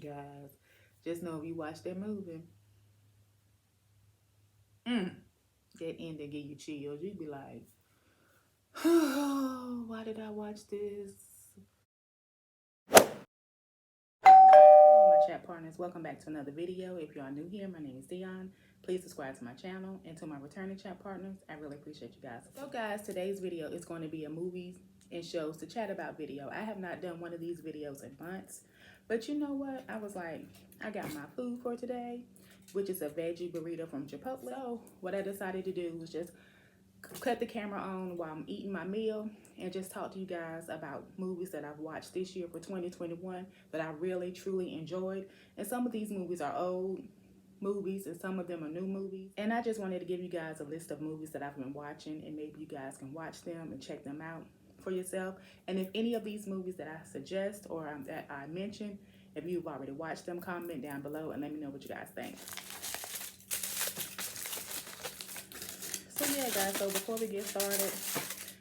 Guys, just know if you watch that movie, that ending give you chills. You'd be like, oh, why did I watch this? Hello, my chat partners. Welcome back to another video. If you are new here, my name is Dionne. Please subscribe to my channel, and to my returning chat partners, I really appreciate you guys. So guys, today's video is going to be a movies and shows to chat about video. I have not done one of these videos in months, but you know what? I was like, I got my food for today, which is a veggie burrito from Chipotle. So what I decided to do was just cut the camera on while I'm eating my meal and just talk to you guys about movies that I've watched this year for 2021 that I really truly enjoyed. And some of these movies are old movies and some of them are new movies, and I just wanted to give you guys a list of movies that I've been watching, and maybe you guys can watch them and check them out for yourself. And if any of these movies that I suggest or that I mention, if you've already watched them, comment down below and let me know what you guys think. So yeah guys, so before we get started,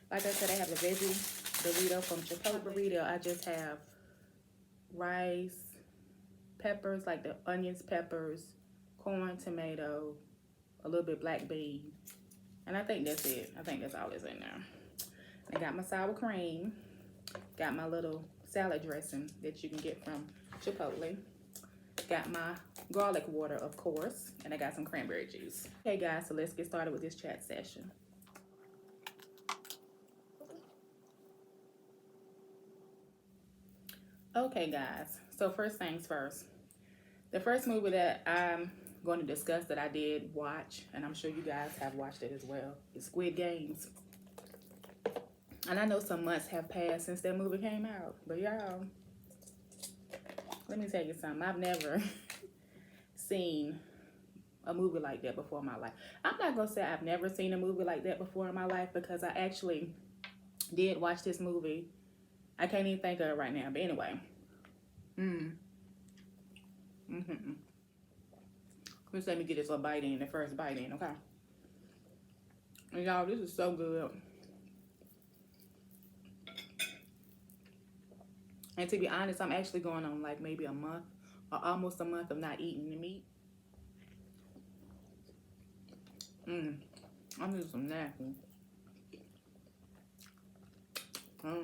like I said, I have a veggie burrito from Chipotle. Burrito, I just have rice, peppers, like the onions, peppers, corn, tomato, a little bit black bean, and I think that's it. I think that's all that's in there. I got my sour cream, got my little salad dressing that you can get from Chipotle, got my garlic water, of course, and I got some cranberry juice. Okay guys, so let's get started with this chat session. Okay guys, so first things first. The first movie that I'm going to discuss that I did watch, and I'm sure you guys have watched it as well, is Squid Games. And I know some months have passed since that movie came out, but y'all, let me tell you something. I've never seen a movie like that before in my life. I'm not going to say I've never seen a movie like that before in my life, because I actually did watch this movie. I can't even think of it right now, but anyway. Just let me get this little bite in, the first bite in, okay? And y'all, this is so good. And to be honest, I'm actually going on like maybe a month or almost a month of not eating the meat. I'm just some nasty. Let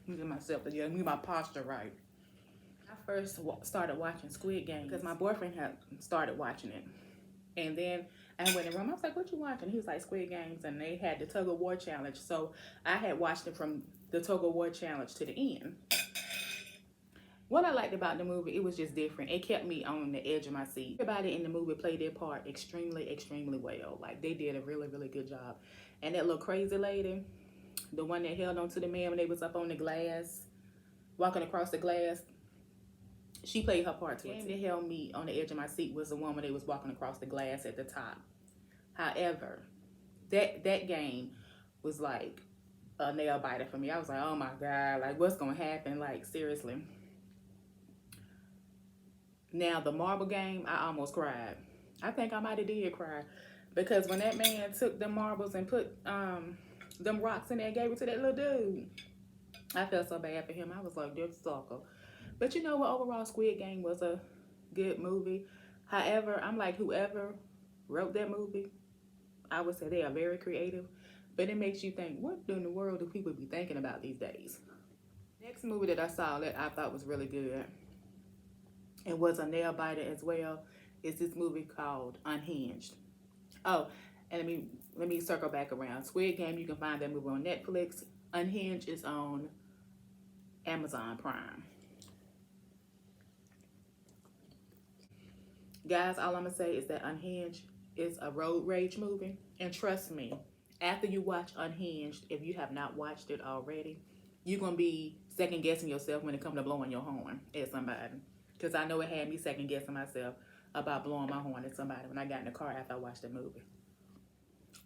me get myself together, get my posture right. I first started watching Squid Game because my boyfriend had started watching it. And then I went in the room, I was like, what you watching? He was like, Squid Games, and they had the tug of war challenge. So I had watched it from the tug of war challenge to the end. What I liked about the movie, it was just different. It kept me on the edge of my seat. Everybody in the movie played their part extremely, extremely well. Like, they did a really, really good job. And that little crazy lady, the one that held on to the man when they was up on the glass, walking across the glass, she played her part too. The game that held me on the edge of my seat was the one when they was walking across the glass at the top. However, that game was like a nail biter for me. I was like, oh my God, like what's gonna happen? Like seriously. Now the marble game, I almost cried. I think I might have did cry, because when that man took them marbles and put them rocks in there and gave it to that little dude, I felt so bad for him. I was like, this sucker. But you know what? Overall, Squid Game was a good movie. However, I'm like, whoever wrote that movie, I would say they are very creative. But it makes you think, what in the world do people be thinking about these days? Next movie that I saw that I thought was really good and was a nail biter as well is this movie called Unhinged. Oh, and let me circle back around. Squid Game, you can find that movie on Netflix. Unhinged is on Amazon Prime. Guys, all I'm gonna say is that Unhinged is a road rage movie, and trust me, after you watch Unhinged, if you have not watched it already, you're gonna be second guessing yourself when it comes to blowing your horn at somebody. Because I know it had me second guessing myself about blowing my horn at somebody when I got in the car after I watched the movie.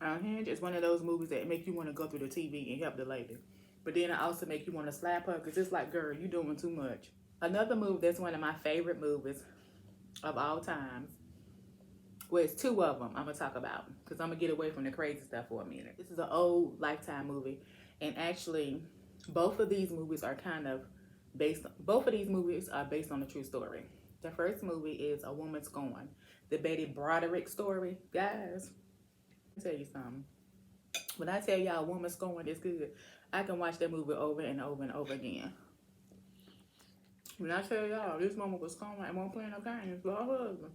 Unhinged is one of those movies that make you want to go through the TV and help the lady, but then it also make you want to slap her, because it's like, girl, you doing too much. Another movie that's one of my favorite movies of all time, well, it's two of them I'm gonna talk about, because I'm gonna get away from the crazy stuff for a minute. This is an old Lifetime movie, and actually both of these movies are kind of Both of these movies are based on a true story. The first movie is A Woman Scorned, the Betty Broderick story. Guys, let me tell you something. When I tell y'all A Woman Scorned is good, I can watch that movie over and over and over again. When I tell y'all this woman was scorned and won't play no games with her husband.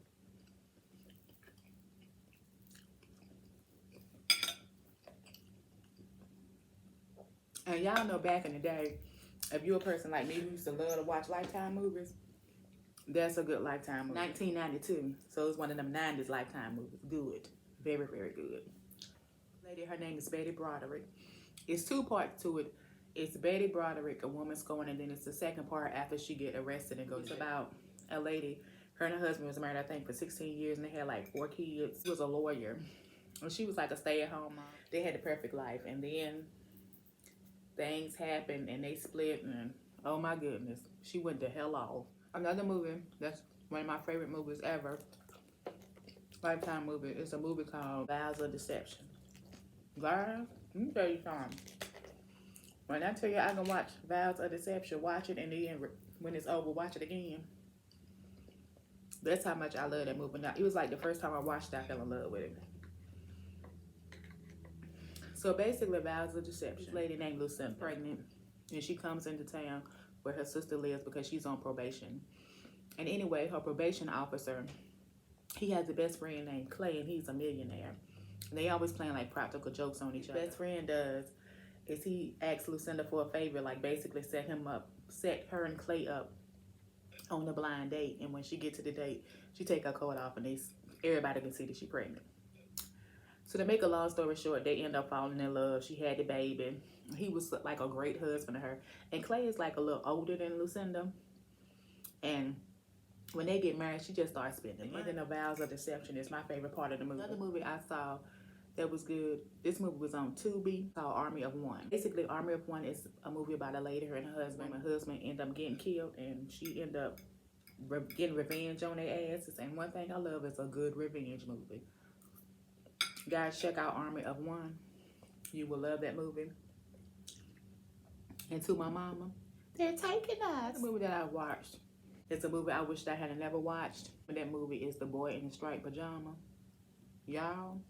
And y'all know back in the day, if you're a person like me who used to love to watch Lifetime movies, that's a good Lifetime movie. 1992. So it's one of them 90s Lifetime movies. Good. Very, very good. Lady, her name is Betty Broderick. It's two parts to it. It's Betty Broderick, A Woman Scorned, and then it's the second part after she get arrested and goes. It's about a lady. Her and her husband was married, I think, for 16 years, and they had like 4 kids. He was a lawyer. And she was like a stay-at-home mom. They had the perfect life. And then things happened and they split, and oh my goodness, she went to hell off. Another movie that's one of my favorite movies ever, Lifetime movie, is a movie called Vows of Deception. Guys, let me tell you something. When I tell you I can watch Vows of Deception, watch it, and then when it's over, watch it again. That's how much I love that movie. Now, it was like the first time I watched it, I fell in love with it. So basically, Vows of Deception. This lady named Lucinda, pregnant, and she comes into town where her sister lives because she's on probation. And anyway, her probation officer, he has a best friend named Clay, and he's a millionaire. And they always playing like practical jokes on each other. Best friend does is he asks Lucinda for a favor, like basically set her and Clay up on the blind date. And when she gets to the date, she take her coat off, and everybody can see that she's pregnant. So to make a long story short, they end up falling in love. She had the baby. He was like a great husband to her. And Clay is like a little older than Lucinda. And when they get married, she just starts spending money. And then The Vows of Deception is my favorite part of the movie. Another movie I saw that was good, this movie was on Tubi, called Army of One. Basically, Army of One is a movie about a lady, her and her husband. Her husband ended up getting killed, and she ended up getting revenge on their asses. And one thing I love is a good revenge movie. Guys, check out Army of One. You will love that movie. And To My Mama, They're Taking Us. The movie that I watched, it's a movie I wished I had never watched. That movie is The Boy in the Striped Pajamas. Y'all,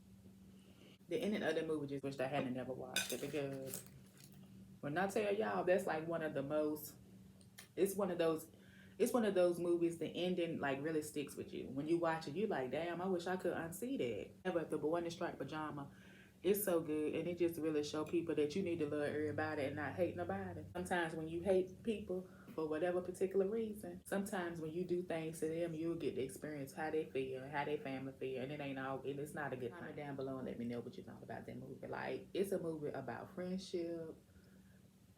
the ending of the movie just wished I hadn't never watched it, because when I tell y'all, that's like one of the most, it's one of those movies, the ending like really sticks with you. When you watch it, you like, damn, I wish I could unsee that. But The Boy in the Striped Pajama, it's so good, and it just really show people that you need to love everybody and not hate nobody. Sometimes when you hate people for whatever particular reason, sometimes when you do things to them, you'll get to experience how they feel and how their family feel, and it's not a good time. Comment down below and let me know what you thought about that movie. Like, it's a movie about friendship,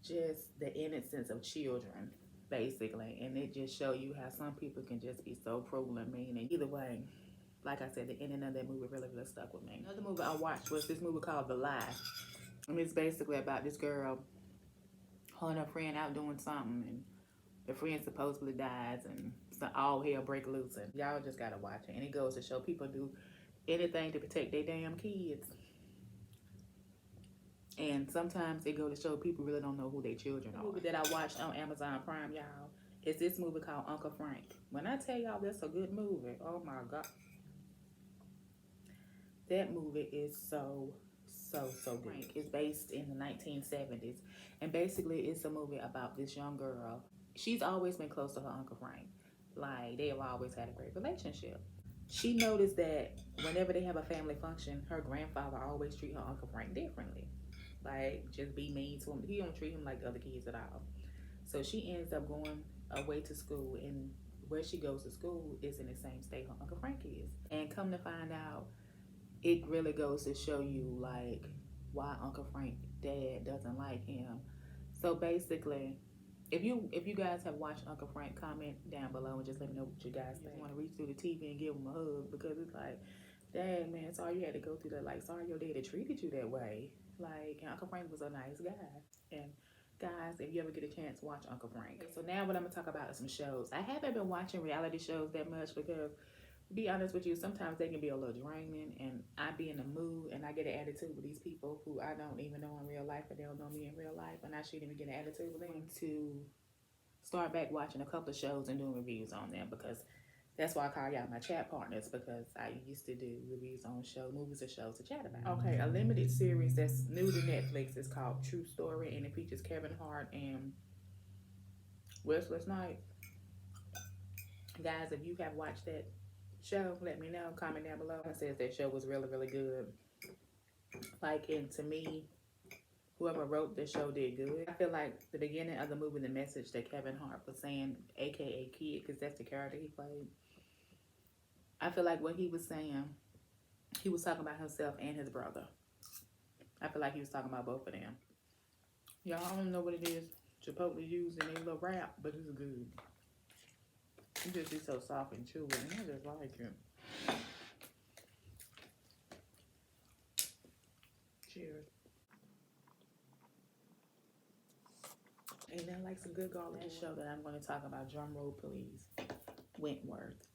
just the innocence of children, basically, and it just show you how some people can just be so cruel and mean. And either way, like I said, the ending of that movie really stuck with me. Another movie I watched was this movie called The Lie. And it's basically about this girl, her and her friend out doing something, and the friend supposedly dies, and so all hell break loose, and y'all just gotta watch it. And it goes to show people do anything to protect their damn kids. And sometimes it goes to show people really don't know who their children are. The movie that I watched on Amazon Prime, y'all, is this movie called Uncle Frank. When I tell y'all that's a good movie, oh my God. That movie is so good. It's based in the 1970s. And basically it's a movie about this young girl. She's always been close to her Uncle Frank. Like, they have always had a great relationship. She noticed that whenever they have a family function, her grandfather always treat her Uncle Frank differently. Like, just be mean to him. He don't treat him like the other kids at all. So she ends up going away to school, and where she goes to school is in the same state her Uncle Frank is. And come to find out, it really goes to show you like why Uncle Frank's dad doesn't like him. So basically, if you guys have watched Uncle Frank, comment down below and just let me know what you guys think. I want to reach through the TV and give him a hug, because it's like, dang man, sorry you had to go through that. Like, sorry your daddy treated you that way. Like, Uncle Frank was a nice guy. And guys, if you ever get a chance, watch Uncle Frank. So now what I'm gonna talk about is some shows. I haven't been watching reality shows that much because, to be honest with you, sometimes they can be a little draining, and I be in the mood and I get an attitude with these people who I don't even know in real life, or they don't know me in real life, and I shouldn't even get an attitude with them. To start back watching a couple of shows and doing reviews on them, because that's why I call y'all my chat partners, because I used to do reviews on movies or shows to chat about. Okay, a limited series that's new to Netflix is called True Story, and it features Kevin Hart and Wesley Snipes. Guys, if you have watched that show, let me know. Comment down below. It says that show was really, really good. Like, and to me, whoever wrote this show did good. I feel like the beginning of the movie, the message that Kevin Hart was saying, aka Kid, because that's the character he played, I feel like what he was saying, he was talking about himself and his brother. I feel like he was talking about both of them. Y'all, I don't know what it is Chipotle using a little wrap, but it's good. It just be so soft and chewy, and I just like it. Cheers. Ain't that like some good garlic? That show that I'm going to talk about, drum roll please, Wentworth.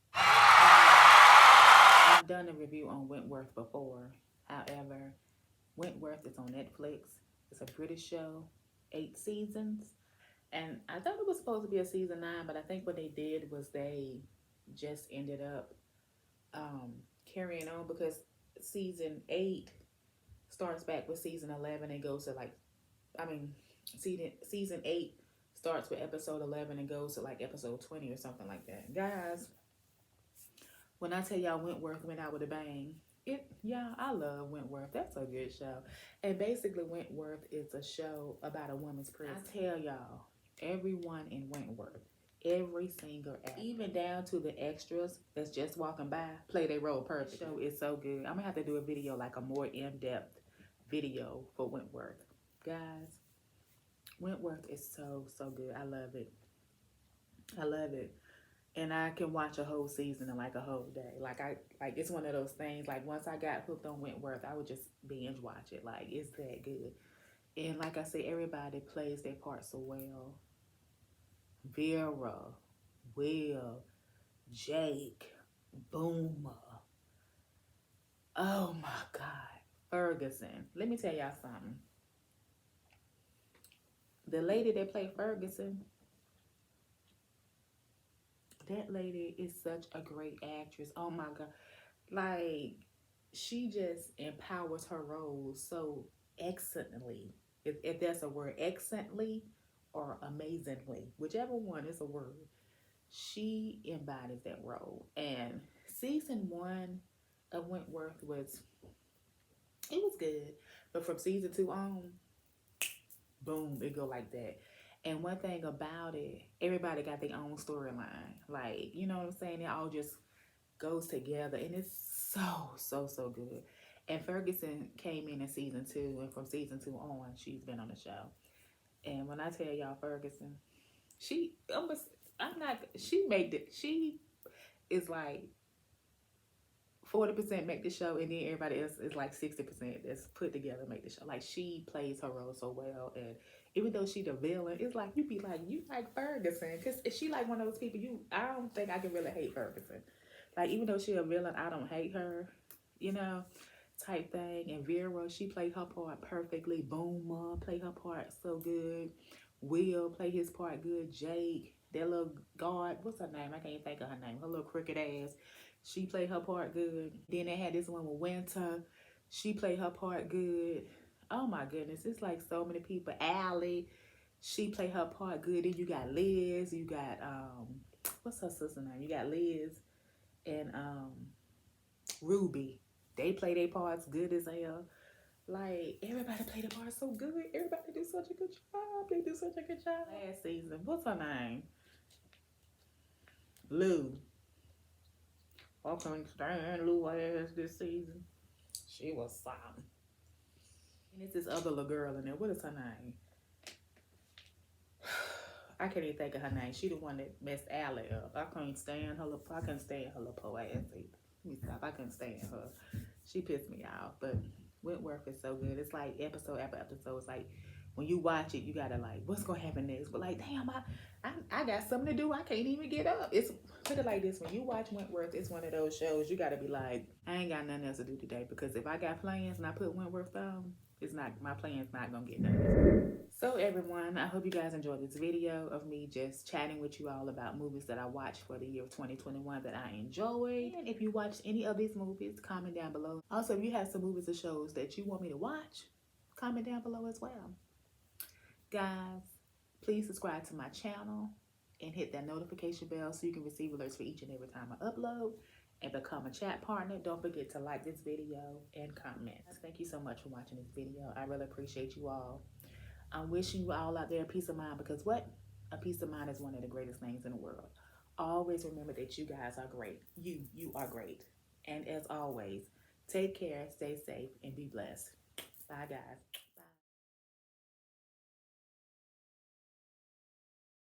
I've done a review on Wentworth before. However, Wentworth is on Netflix. It's a British show, 8 seasons. And I thought it was supposed to be a season 9, but I think what they did was they just ended up carrying on, because season 8 starts back with season 11 and goes to season 8 starts with episode 11 and goes to like episode 20 or something like that. Guys, when I tell y'all Wentworth went out with a bang, I love Wentworth. That's a good show. And basically Wentworth is a show about a woman's prison. I tell y'all, everyone in Wentworth, every single actor, even down to the extras that's just walking by, play their role perfect. The show is so good. I'm gonna have to do a video, like a more in-depth video for Wentworth. Guys, Wentworth is so good. I love it. I love it. And I can watch a whole season in like a whole day. Like it's one of those things, like once I got hooked on Wentworth, I would just binge watch it. Like, it's that good. And like I said, everybody plays their part so well. Vera, Will, Jake, Boomer. Oh my God. Ferguson. Let me tell y'all something. The lady that played Ferguson, that lady is such a great actress. Oh my God. Like, she just empowers her roles so excellently. If that's a word, excellently or amazingly, whichever one is a word, she embodies that role. And season 1 of Wentworth was good, but from season 2 on, boom, it go like that. And one thing about it, everybody got their own storyline. Like, you know what I'm saying? It all just goes together, and it's so good. And Ferguson came in season 2, and from season 2 on, she's been on the show. And when I tell y'all Ferguson, she is like 40% make the show, and then everybody else is like 60% that's put together make the show. Like, she plays her role so well, and even though she the villain, it's like you be like, you like Ferguson, because she like one of those people I don't think I can really hate Ferguson. Like, even though she a villain, I don't hate her, you know, type thing. And Vera, she played her part perfectly. Boomer played her part so good. Will play his part good. Jake, that little guard, what's her name? I can't think of her name. Her little crooked ass. She played her part good. Then they had this one with Winter. She played her part good. Oh my goodness, it's like so many people. Allie, she played her part good. Then you got Liz. You got what's her sister name? You got Liz and Ruby. They play their parts good as hell. Like, everybody play their parts so good. Everybody do such a good job. They do such a good job. Last season, what's her name? Lou. I couldn't stand Lou ass this season. She was something. And it's this other little girl in there. What is her name? I can't even think of her name. She the one that messed Allie up. I couldn't stand her little poor ass either. Let me stop. I couldn't stand her. She pissed me off. But Wentworth is so good. It's like episode after episode. It's like when you watch it, you gotta like, what's gonna happen next? But like, damn, I got something to do. I can't even get up. It's put it like this: when you watch Wentworth, it's one of those shows you gotta be like, I ain't got nothing else to do today, because if I got plans and I put Wentworth on, my plan's not gonna get done. So everyone, I hope you guys enjoyed this video of me just chatting with you all about movies that I watched for the year of 2021 that I enjoyed. And if you watched any of these movies, comment down below. Also, if you have some movies or shows that you want me to watch, comment down below as well. Guys, please subscribe to my channel and hit that notification bell so you can receive alerts for each and every time I upload, and become a chat partner. Don't forget to like this video and comment. Thank you so much for watching this video. I really appreciate you all. I'm wishing you all out there a peace of mind, because what? A peace of mind is one of the greatest things in the world. Always remember that you guys are great. You are great. And as always, take care, stay safe, and be blessed. Bye, guys.